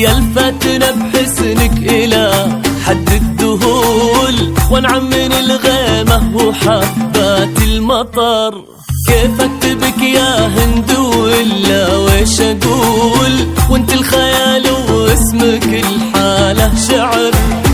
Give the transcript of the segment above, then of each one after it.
يا الفاتنة بحسنك إلى حد الذهول، وانعم من الغيمة وحبات المطر. كيف اكتبك يا هند ولا ويش اقول، وانت الخيال واسمك الحالة شعر.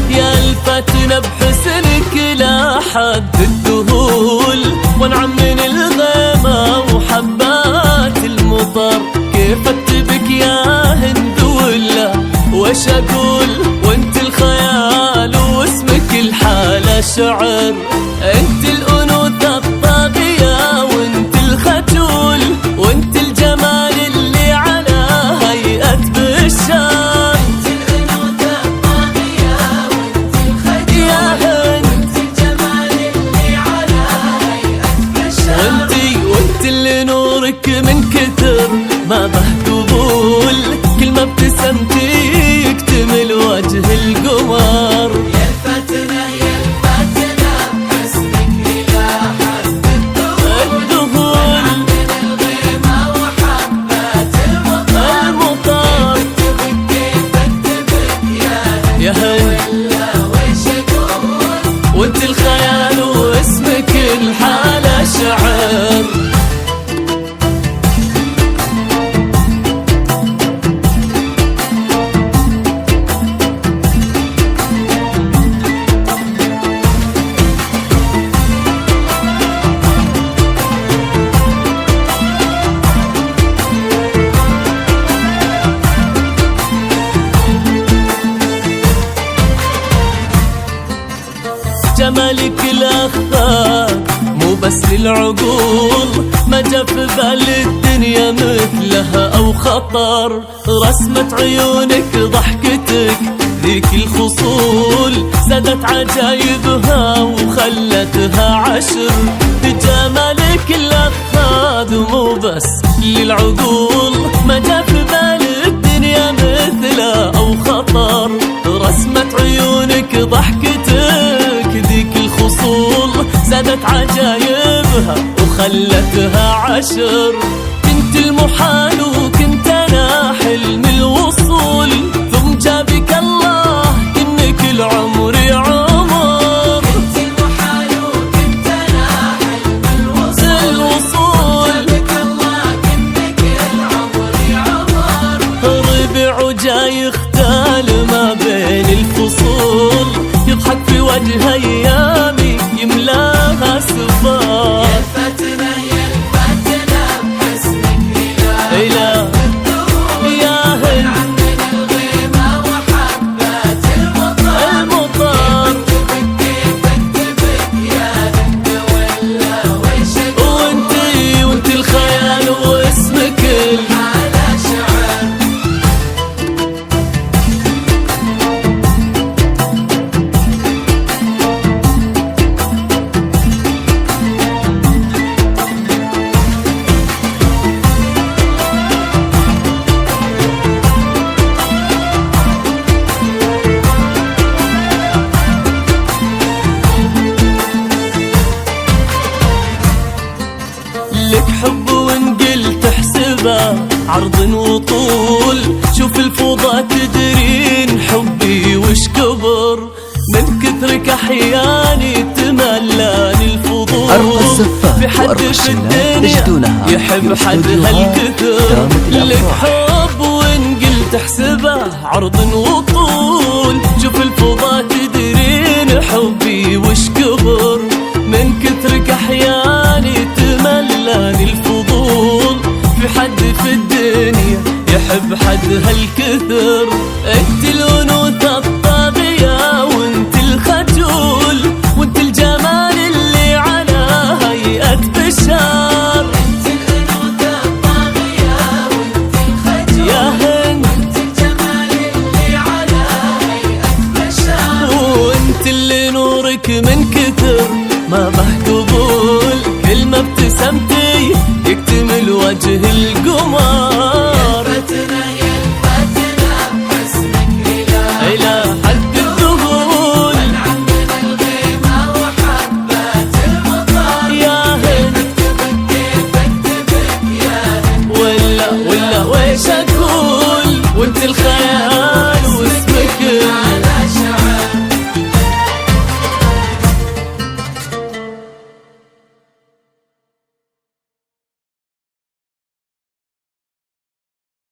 يا الفاتنة بحسنك لا حد الذهول، وانعم من الغيمة وحبات المطر. كيف اكتبك يا هند ولا ويش اقول، وانت الخيال واسمك الحالة شعر. انت الانوثة الطاغية وانت الخجول، وانت الجمال اللي على هيئة بشار. انت الانوثة الطاغية وانت الخجول، وانت الجمال اللي على هيئة بشار. وانت اللي نورك من كثر ما به قبول، كل ما ابتسمتي يكتمل وجه القمر. يا الفاتنة يا الفاتنة بحسنك إلى حد الذهول، من الغيمة وحبات المطر. اكتبك كيف اكتبك يا هند ولا ويش اقول، وانت الخيال واسمك الحالة شعر. جمالك الأخضر مو بس للعقول، ما جا في بال الدنيا مثلها أو خطر. رسمة عيونك ضحكتك ذيك الخصول، زادت عجايبها وخلتها عشر. جمالك الأخضر مو بس للعقول، ما جا في بال الدنيا مثلها أو خطر. رسمة عيونك ضحكتك ذيك الخصول، زادت عجايبها وخلتها عشر. كنت المحال وكنت انا حلم الوصول، ثم جابك الله كنك العمر عمر. كنت المحال وكنت انا حلم الوصول، جابك الله كنك العمر عمر. ربع جاي يختال ما بين الفصول، يضحك في وجه ايامي يملاها سفار. يا الفاتنة يا الفاتنة بحسنك إلى يا هند من الغيمة وحبات المطر. اكتبك كيف اكتبك يا هند ولا ويش اقول، وانت الخيال واسمك الحالة شعر. لك حب وان قلت احسبه عرض وطول، شوف الفوضى تدرين حبي وش كبر. من كثرك احياني تملاني الفضول، في حد في الدنيا يحب حد هالكثر. لك حب وان قلت احسبه عرض وطول، شوف الفوضى تدرين حبي وش كبر. من كثرك احياني تملاني الفضول، في حد في الدنيا يحب حد هالكثر. انت الانوثة الطاغية وانت الخجول، وانت الجمال اللي على هيئة بشار. انت الانوثة الطاغية وانت الخجول يا هند، وانت الجمال اللي على هيئة بشار. وانت اللي نورك من كثر ما به قبول، كل ما ابتسمت